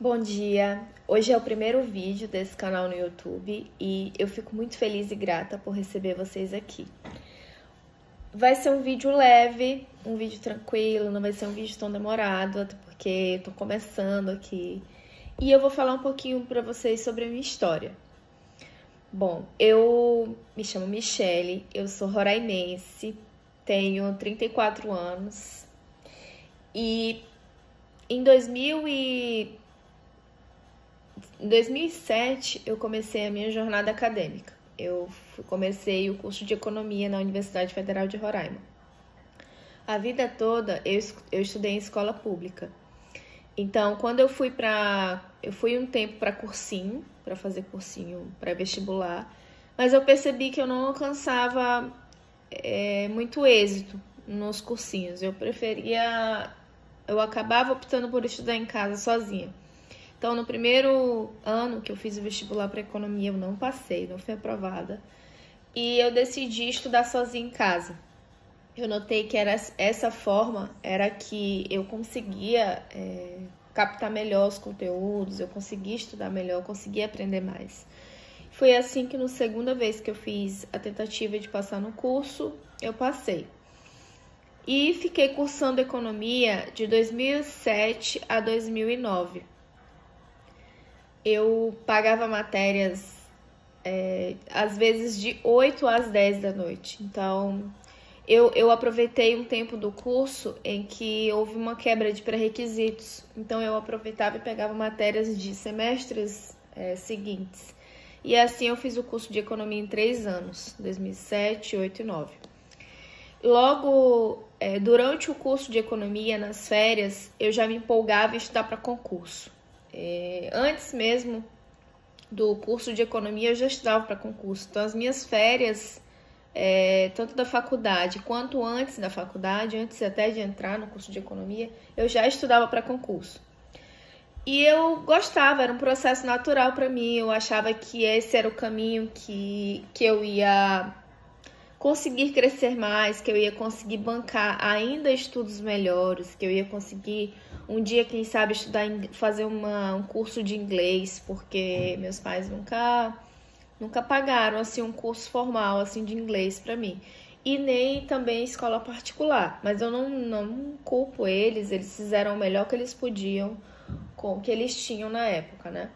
Bom dia! Hoje é o primeiro vídeo desse canal no YouTube e eu fico muito feliz e grata por receber vocês aqui. Vai ser um vídeo leve, um vídeo tranquilo, não vai ser um vídeo tão demorado, até porque eu tô começando aqui. E eu vou falar um pouquinho pra vocês sobre a minha história. Bom, eu me chamo Michele, eu sou roraimense, tenho 34 anos e em 2007 eu comecei a minha jornada acadêmica. Eu comecei o curso de economia na Universidade Federal de Roraima. A vida toda eu estudei em escola pública. Então, quando eu fui um tempo para cursinho, para fazer cursinho pré-vestibular, mas eu percebi que eu não alcançava muito êxito nos cursinhos. Eu acabava optando por estudar em casa sozinha. Então, no primeiro ano que eu fiz o vestibular para economia, eu não passei, não fui aprovada. E eu decidi estudar sozinha em casa. Eu notei que essa forma era que eu conseguia captar melhor os conteúdos, eu conseguia estudar melhor, eu conseguia aprender mais. Foi assim que, na segunda vez que eu fiz a tentativa de passar no curso, eu passei. E fiquei cursando economia de 2007 a 2009. Eu pagava matérias, às vezes, de 8 às 10 da noite. Então, eu aproveitei um tempo do curso em que houve uma quebra de pré-requisitos. Então, eu aproveitava e pegava matérias de semestres seguintes. E assim eu fiz o curso de economia em 3 anos, 2007, 2008 e 2009. Logo, durante o curso de economia, nas férias, eu já me empolgava em estudar para concurso. Antes mesmo do curso de economia, eu já estudava para concurso. Então, as minhas férias, tanto da faculdade quanto antes da faculdade, antes até de entrar no curso de economia, eu já estudava para concurso. E eu gostava, era um processo natural para mim. Eu achava que esse era o caminho que eu ia conseguir crescer mais, que eu ia conseguir bancar ainda estudos melhores, que eu ia conseguir um dia, quem sabe, fazer um curso de inglês, porque meus pais nunca pagaram assim um curso formal assim de inglês para mim. E nem também escola particular, mas eu não culpo eles fizeram o melhor que eles podiam com o que eles tinham na época, né?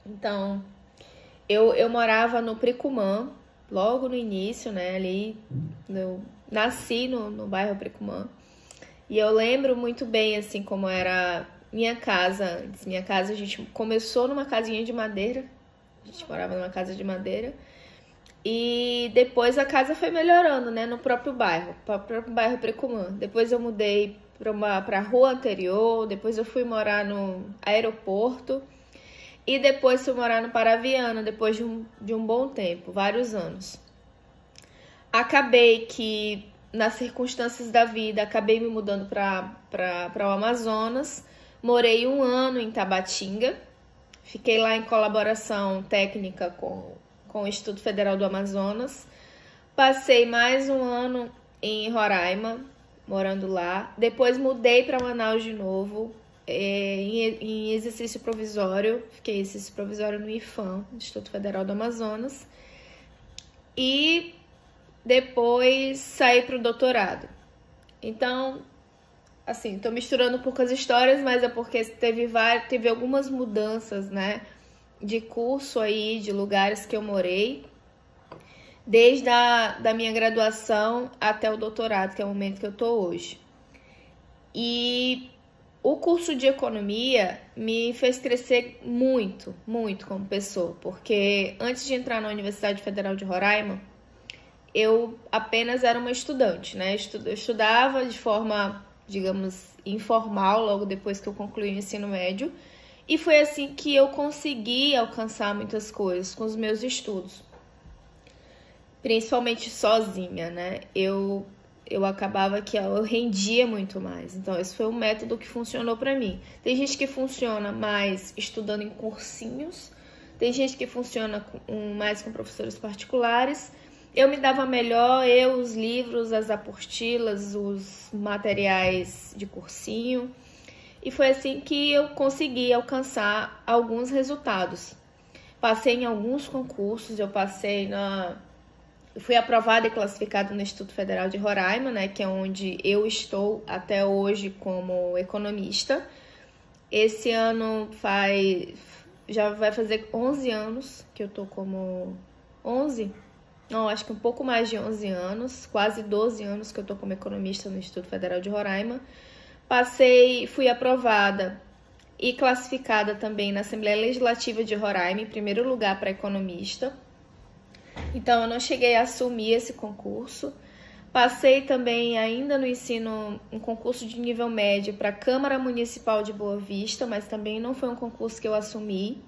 Então, eu morava no Precumã, logo no início, né? Ali, eu nasci no bairro Precumã. E eu lembro muito bem, assim, como era minha casa. Minha casa, a gente começou numa casinha de madeira. A gente morava numa casa de madeira. E depois a casa foi melhorando, né? No próprio bairro Precumã. Depois eu mudei para a rua anterior. Depois eu fui morar no aeroporto. E depois fui morar no Paraviana, depois de um bom tempo, vários anos. Acabei que, nas circunstâncias da vida, acabei me mudando para o Amazonas. Morei 1 ano em Tabatinga. Fiquei lá em colaboração técnica com o Instituto Federal do Amazonas. Passei mais 1 ano em Roraima, morando lá. Depois mudei para Manaus de novo, em exercício provisório. Fiquei em exercício provisório no IFAM, Instituto Federal do Amazonas. E depois saí para o doutorado. Então, assim, tô misturando poucas histórias, mas é porque teve algumas mudanças, né, de curso aí, de lugares que eu morei, desde da minha graduação até o doutorado, que é o momento que eu tô hoje. E o curso de economia me fez crescer muito, muito como pessoa, porque antes de entrar na Universidade Federal de Roraima, eu apenas era uma estudante, né? Eu estudava de forma, digamos, informal, logo depois que eu concluí o ensino médio, e foi assim que eu consegui alcançar muitas coisas com os meus estudos, principalmente sozinha, né? Eu acabava que eu rendia muito mais. Então, esse foi um método que funcionou para mim. Tem gente que funciona mais estudando em cursinhos, tem gente que funciona mais com professores particulares. Eu me dava melhor, os livros, as apostilas, os materiais de cursinho. E foi assim que eu consegui alcançar alguns resultados. Passei em alguns concursos, eu fui aprovada e classificada no Instituto Federal de Roraima, né, que é onde eu estou até hoje como economista. Esse ano já vai fazer 11 anos que eu tô como... 11? Não, acho que um pouco mais de 11 anos, quase 12 anos que eu tô como economista no Instituto Federal de Roraima. Fui aprovada e classificada também na Assembleia Legislativa de Roraima, em primeiro lugar para economista. Então, eu não cheguei a assumir esse concurso. Passei também, ainda no ensino, um concurso de nível médio para a Câmara Municipal de Boa Vista, mas também não foi um concurso que eu assumi.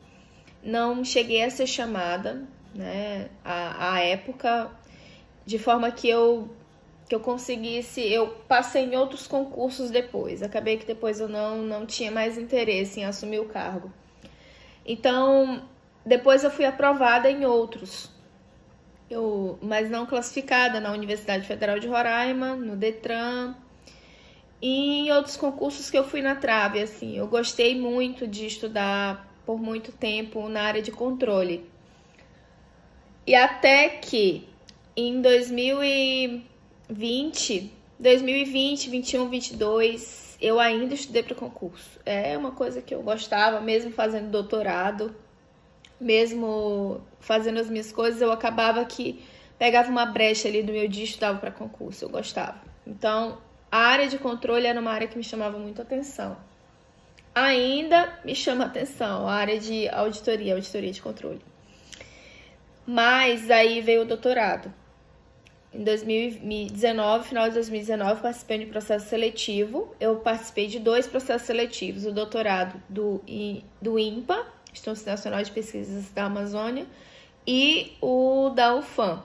Não cheguei a ser chamada, né, à época, de forma que eu conseguisse... Eu passei em outros concursos depois. Acabei que depois eu não tinha mais interesse em assumir o cargo. Então, depois eu fui aprovada em outros. Mas não classificada na Universidade Federal de Roraima, no Detran, e em outros concursos que eu fui na trave, assim. Eu gostei muito de estudar por muito tempo na área de controle. E até que em 2020, 21, 22, eu ainda estudei para concurso. É uma coisa que eu gostava, mesmo fazendo doutorado. Mesmo fazendo as minhas coisas, eu acabava que pegava uma brecha ali do meu dia e estudava para concurso, eu gostava. Então, a área de controle era uma área que me chamava muito atenção. Ainda me chama atenção a área de auditoria de controle. Mas aí veio o doutorado. Em 2019, final de 2019, participei de processo seletivo. Eu participei de 2 processos seletivos, o doutorado do INPA, Instituto Nacional de Pesquisas da Amazônia, e o da UFAM.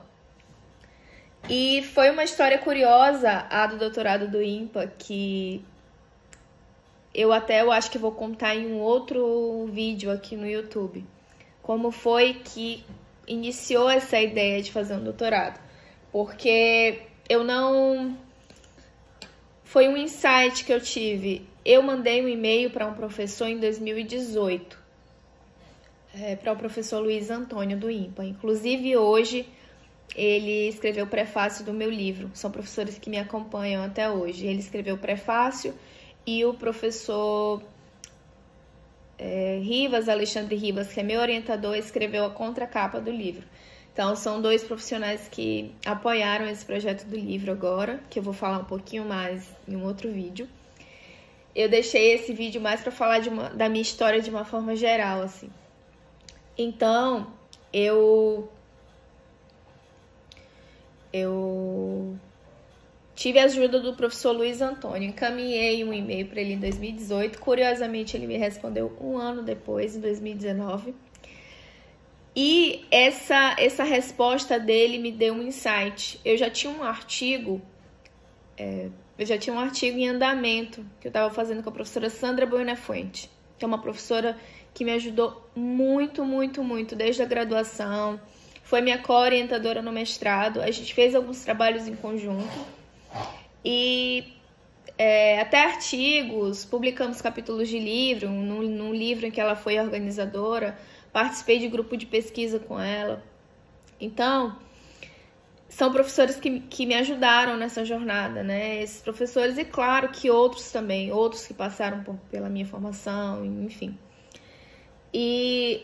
E foi uma história curiosa, a do doutorado do INPA, que eu acho que vou contar em um outro vídeo aqui no YouTube. Como foi que iniciou essa ideia de fazer um doutorado. Porque foi um insight que eu tive. Eu mandei um e-mail para um professor em 2018. Para o professor Luiz Antônio do INPA. Inclusive, hoje, ele escreveu o prefácio do meu livro. São professores que me acompanham até hoje. Ele escreveu o prefácio e o professor Alexandre Rivas, que é meu orientador, escreveu a contracapa do livro. Então, são 2 profissionais que apoiaram esse projeto do livro agora, que eu vou falar um pouquinho mais em um outro vídeo. Eu deixei esse vídeo mais para falar da minha história de uma forma geral, assim. Então, eu tive a ajuda do professor Luiz Antônio, encaminhei um e-mail para ele em 2018, curiosamente ele me respondeu um ano depois, em 2019, e essa resposta dele me deu um insight. Eu já tinha um artigo em andamento, que eu estava fazendo com a professora Sandra Buenafuente, que é uma professora que me ajudou muito, muito, muito desde a graduação. Foi minha co-orientadora no mestrado. A gente fez alguns trabalhos em conjunto. E até artigos, publicamos capítulos de livro. Num livro em que ela foi organizadora. Participei de grupo de pesquisa com ela. Então, são professores que me ajudaram nessa jornada, né? Esses professores e, claro, que outros também. Outros que passaram pela minha formação, enfim. E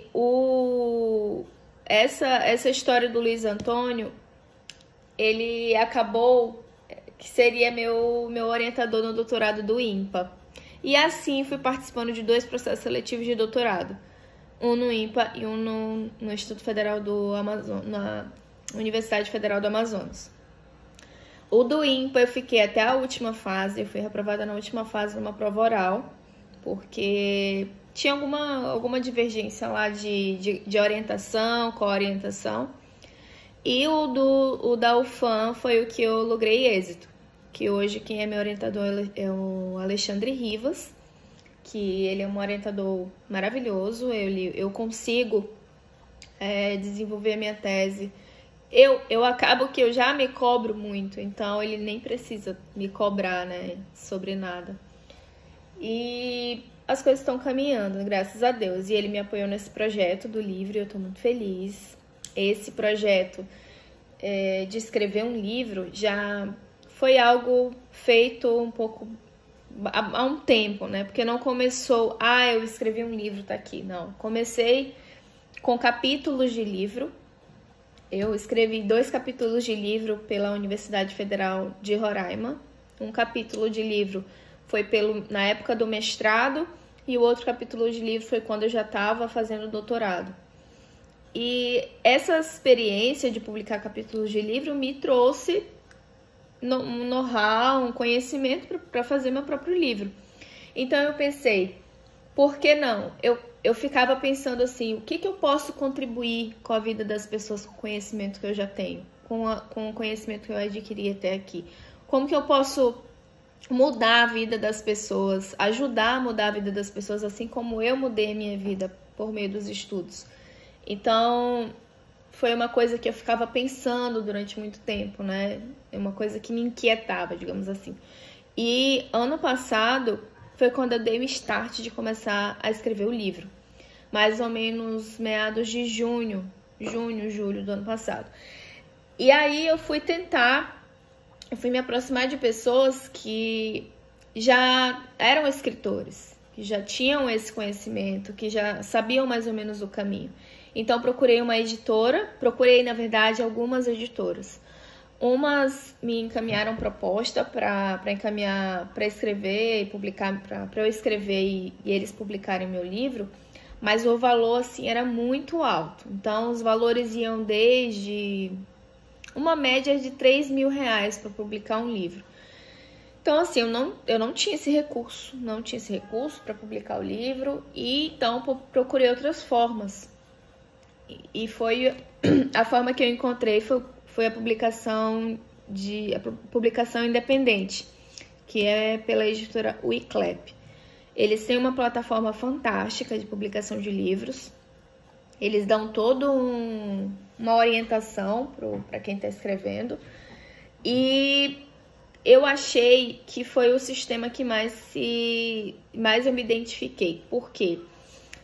essa história do Luiz Antônio, ele acabou que seria meu orientador no doutorado do INPA. E assim fui participando de 2 processos seletivos de doutorado. Um no INPA e um no Instituto Federal do Amazonas, na Universidade Federal do Amazonas. O do INPA eu fiquei até a última fase, eu fui reprovada na última fase numa prova oral, porque tinha alguma divergência lá de orientação, co-orientação. E o da UFAM foi o que eu logrei êxito. Que hoje quem é meu orientador é o Alexandre Rivas, que ele é um orientador maravilhoso. Eu consigo desenvolver a minha tese. Eu acabo que eu já me cobro muito, então ele nem precisa me cobrar, né, sobre nada. E as coisas estão caminhando, graças a Deus. E ele me apoiou nesse projeto do livro e eu tô muito feliz. Esse projeto de escrever um livro já foi algo feito um pouco há um tempo, né? Porque não começou, eu escrevi um livro, tá aqui. Não, comecei com capítulos de livro. Eu escrevi 2 capítulos de livro pela Universidade Federal de Roraima. Um capítulo de livro foi na época do mestrado e o outro capítulo de livro foi quando eu já estava fazendo doutorado. E essa experiência de publicar capítulos de livro me trouxe um know-how, um conhecimento para fazer meu próprio livro. Então eu pensei, por que não? Eu ficava pensando assim, o que eu posso contribuir com a vida das pessoas com o conhecimento que eu já tenho, com o conhecimento que eu adquiri até aqui? Como que eu posso mudar a vida das pessoas, ajudar a mudar a vida das pessoas, assim como eu mudei a minha vida por meio dos estudos? Então, foi uma coisa que eu ficava pensando durante muito tempo, né? É uma coisa que me inquietava, digamos assim. E ano passado foi quando eu dei o start de começar a escrever o livro. Mais ou menos meados de julho do ano passado. E aí eu fui me aproximar de pessoas que já eram escritores, que já tinham esse conhecimento, que já sabiam mais ou menos o caminho. Então procurei uma editora, na verdade algumas editoras. Umas me encaminharam proposta para encaminhar, para escrever e publicar, para eu escrever e eles publicarem meu livro, mas o valor assim era muito alto. Então os valores iam desde uma média de R$3.000 para publicar um livro. Então assim, eu não tinha esse recurso, para publicar o livro, e então procurei outras formas. E foi a forma que eu encontrei foi a publicação independente, que é pela editora Wiclap. Eles têm uma plataforma fantástica de publicação de livros. Eles dão toda uma orientação para quem está escrevendo. E eu achei que foi o sistema que mais eu me identifiquei. Por quê?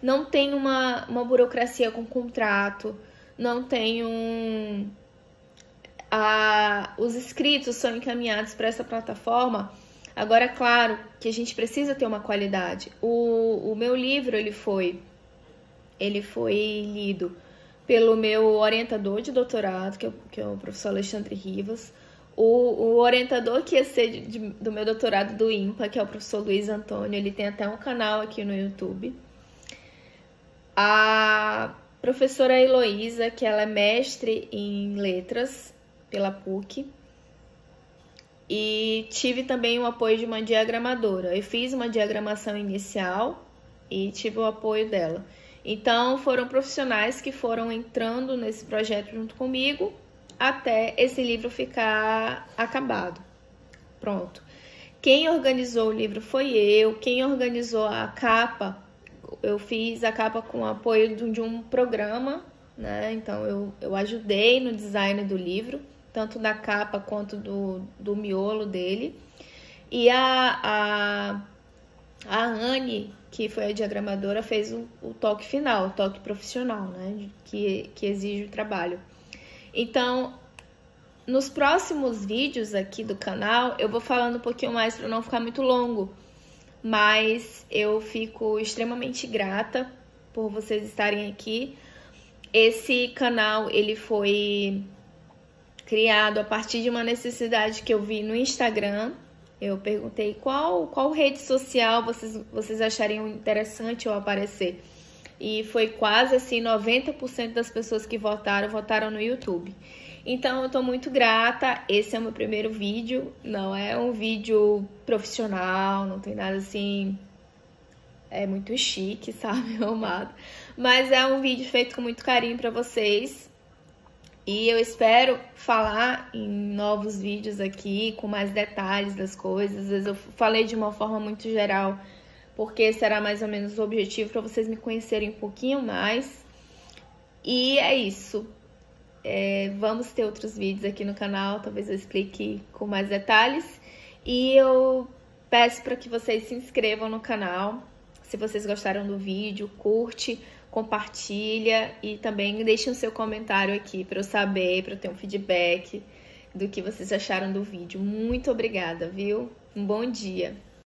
Não tem uma burocracia com contrato, não tem os inscritos são encaminhados para essa plataforma. Agora, é claro que a gente precisa ter uma qualidade. O meu livro, ele foi lido pelo meu orientador de doutorado, que é o professor Alexandre Rivas, o orientador que ia ser do meu doutorado do IMPA, que é o professor Luiz Antônio, ele tem até um canal aqui no YouTube. A professora Heloísa, que ela é mestre em letras pela PUC, e tive também o apoio de uma diagramadora. Eu fiz uma diagramação inicial e tive o apoio dela. Então, foram profissionais que foram entrando nesse projeto junto comigo até esse livro ficar acabado. Pronto. Quem organizou o livro foi eu, quem organizou a capa, eu fiz a capa com o apoio de um programa, né? Então, eu ajudei no design do livro, tanto da capa quanto do miolo dele. E a Anne, que foi a diagramadora, fez o toque final, o toque profissional, né? Que exige o trabalho. Então, nos próximos vídeos aqui do canal, eu vou falando um pouquinho mais para não ficar muito longo. Mas eu fico extremamente grata por vocês estarem aqui. Esse canal, ele foi criado a partir de uma necessidade que eu vi no Instagram. Eu perguntei qual rede social vocês achariam interessante eu aparecer. E foi quase assim, 90% das pessoas que votaram no YouTube. Então, eu tô muito grata. Esse é o meu primeiro vídeo. Não é um vídeo profissional, não tem nada assim... É muito chique, sabe, meu amado? Mas é um vídeo feito com muito carinho pra vocês. E eu espero falar em novos vídeos aqui, com mais detalhes das coisas. Às vezes eu falei de uma forma muito geral, porque será mais ou menos o objetivo para vocês me conhecerem um pouquinho mais. E é isso. Vamos ter outros vídeos aqui no canal, talvez eu explique com mais detalhes. E eu Peço para que vocês se inscrevam no canal. Se vocês gostaram do vídeo, curte, compartilha e também deixem o seu comentário aqui para eu saber, para eu ter um feedback do que vocês acharam do vídeo. Muito obrigada, viu? Um bom dia!